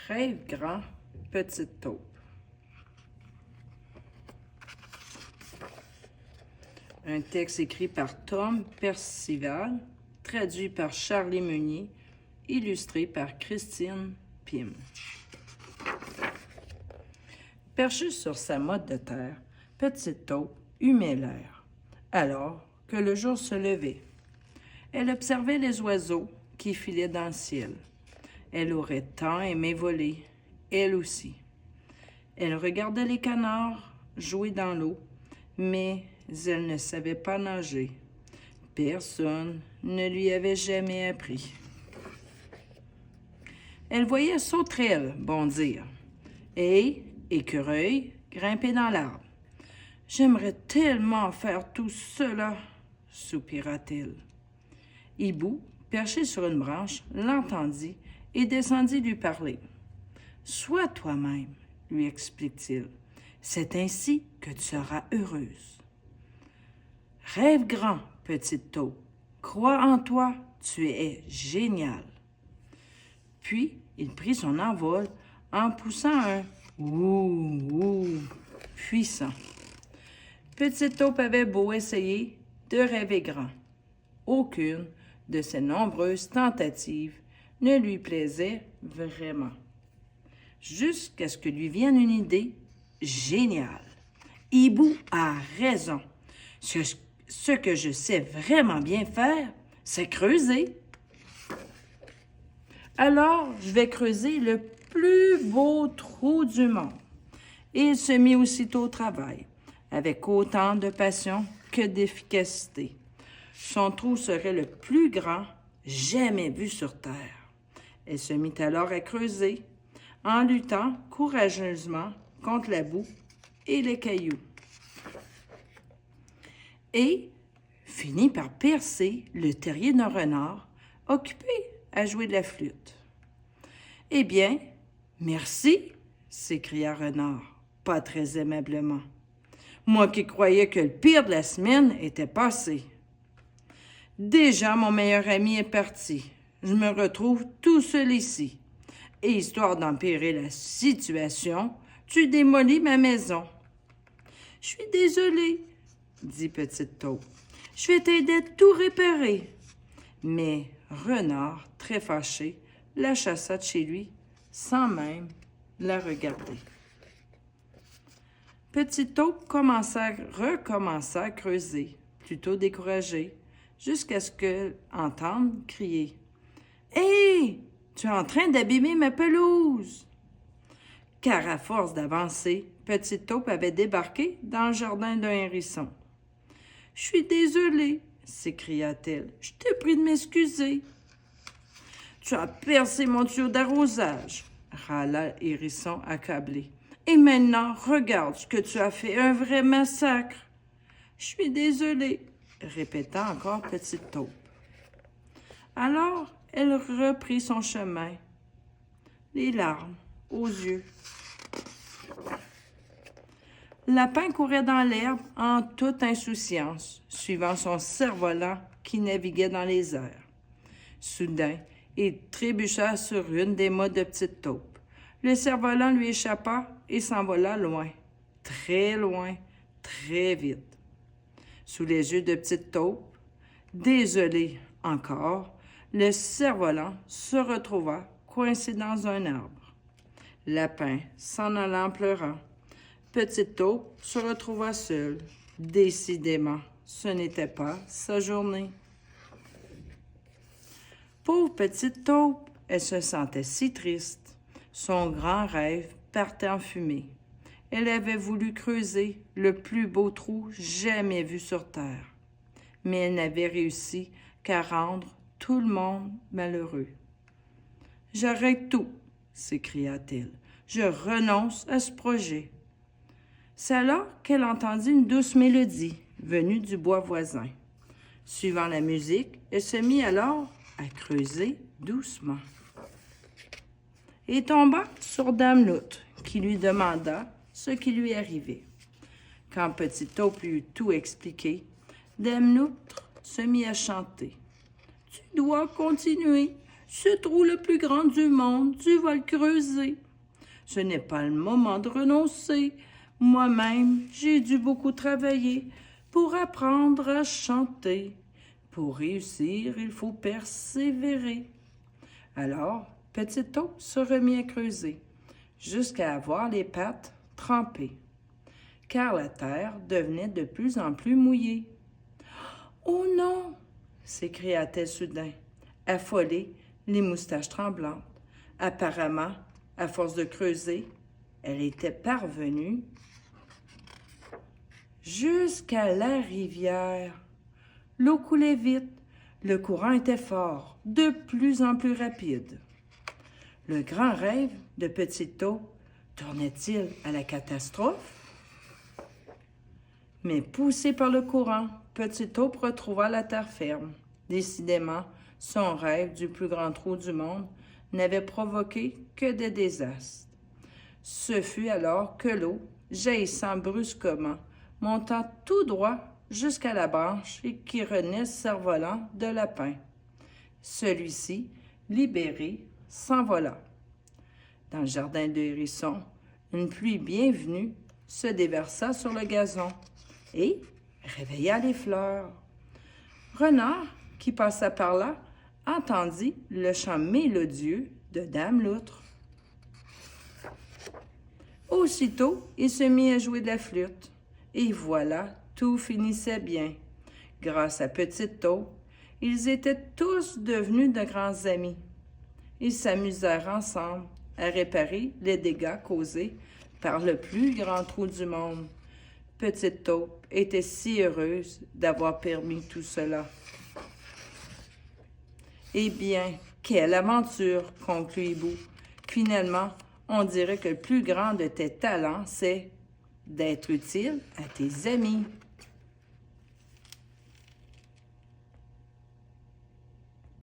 Rêve grand, petite taupe. Un texte écrit par Tom Percival, traduit par Charlie Meunier, illustré par Christine Pym. Perchée sur sa motte de terre, petite taupe humait l'air, alors que le jour se levait. Elle observait les oiseaux qui filaient dans le ciel. Elle aurait tant aimé voler, elle aussi. Elle regardait les canards jouer dans l'eau, mais elle ne savait pas nager. Personne ne lui avait jamais appris. Elle voyait sauterelles bondir et écureuils grimper dans l'arbre. « J'aimerais tellement faire tout cela, soupira-t-elle. Hibou, perché sur une branche, l'entendit et descendit lui parler. « Sois toi-même, lui explique-t-il. C'est ainsi que tu seras heureuse. Rêve grand, petite taupe. Crois en toi, tu es génial. » Puis, il prit son envol en poussant un « ouh, ouh » puissant. Petite taupe avait beau essayer de rêver grand. Aucune de ses nombreuses tentatives ne lui plaisait vraiment. Jusqu'à ce que lui vienne une idée géniale. Hibou a raison. Ce que je sais vraiment bien faire, c'est creuser. Alors, je vais creuser le plus beau trou du monde. Et il se mit aussitôt au travail, avec autant de passion que d'efficacité. Son trou serait le plus grand jamais vu sur terre. Elle se mit alors à creuser, en luttant courageusement contre la boue et les cailloux. Et finit par percer le terrier d'un renard occupé à jouer de la flûte. « Eh bien, merci, » s'écria Renard, pas très aimablement. « Moi qui croyais que le pire de la semaine était passé. Déjà, mon meilleur ami est parti. Je me retrouve tout seul ici. Et histoire d'empirer la situation, tu démolis ma maison. »« Je suis désolée, » dit Petite Taupe. « Je vais t'aider à tout réparer. » Mais Renard, très fâché, la chassa de chez lui sans même la regarder. Petite Taupe recommença à creuser, plutôt découragée, jusqu'à ce qu'elle entende crier « Hé! Tu es en train d'abîmer ma pelouse! » Car à force d'avancer, Petite Taupe avait débarqué dans le jardin d'un hérisson. « Je suis désolée, » s'écria-t-elle. « Je te prie de m'excuser. »« Tu as percé mon tuyau d'arrosage, » râla Hérisson accablé. « Et maintenant, regarde ce que tu as fait, un vrai massacre. »« Je suis désolée, » répéta encore Petite Taupe. Alors, elle reprit son chemin, les larmes aux yeux. Lapin courait dans l'herbe en toute insouciance, suivant son cerf-volant qui naviguait dans les airs. Soudain, il trébucha sur une des mottes de Petite Taupe. Le cerf-volant lui échappa et s'envola loin, très vite. Sous les yeux de Petite Taupe, désolé encore, le cerf-volant se retrouva coincé dans un arbre. Lapin s'en alla en pleurant. Petite Taupe se retrouva seule. Décidément, ce n'était pas sa journée. Pauvre Petite Taupe, elle se sentait si triste. Son grand rêve partait en fumée. Elle avait voulu creuser le plus beau trou jamais vu sur terre. Mais elle n'avait réussi qu'à rendre tout le monde malheureux. « J'arrête tout, » s'écria-t-elle. « Je renonce à ce projet. » C'est alors qu'elle entendit une douce mélodie venue du bois voisin. Suivant la musique, elle se mit alors à creuser doucement. Et tomba sur Dame Loutre, qui lui demanda ce qui lui arrivait. Quand Petite Taupe lui eut tout expliqué, Dame Loutre se mit à chanter. « Tu dois continuer, Ce trou le plus grand du monde, tu vas le creuser. Ce n'est pas le moment de renoncer. Moi-même, j'ai dû beaucoup travailler pour apprendre à chanter. Pour réussir, il faut persévérer. Alors, Petite Taupe se remit à creuser, jusqu'à avoir les pattes trempées, car la terre devenait de plus en plus mouillée. « Oh non! » s'écria-t-elle soudain, affolée, les moustaches tremblantes. Apparemment, à force de creuser, elle était parvenue jusqu'à la rivière. L'eau coulait vite, le courant était fort, de plus en plus rapide. Le grand rêve de Petite Taupe tournait-il à la catastrophe? Mais poussée par le courant, Petite Taupe retrouva la terre ferme. Décidément, son rêve du plus grand trou du monde n'avait provoqué que des désastres. Ce fut alors que l'eau, jaillissant brusquement, monta tout droit jusqu'à la branche et qui renaît cerf-volant de lapin. Celui-ci, libéré, s'envola. Dans le jardin de Hérisson, une pluie bienvenue se déversa sur le gazon et réveilla les fleurs. Renard, qui passa par là, entendit le chant mélodieux de Dame Loutre. Aussitôt, il se mit à jouer de la flûte. Et voilà, tout finissait bien. Grâce à Petite Taupe, ils étaient tous devenus de grands amis. Ils s'amusèrent ensemble à réparer les dégâts causés par le plus grand trou du monde. Petite Taupe était si heureuse d'avoir permis tout cela. Eh bien, quelle aventure, conclut Hibou. Finalement, on dirait que le plus grand de tes talents, c'est d'être utile à tes amis.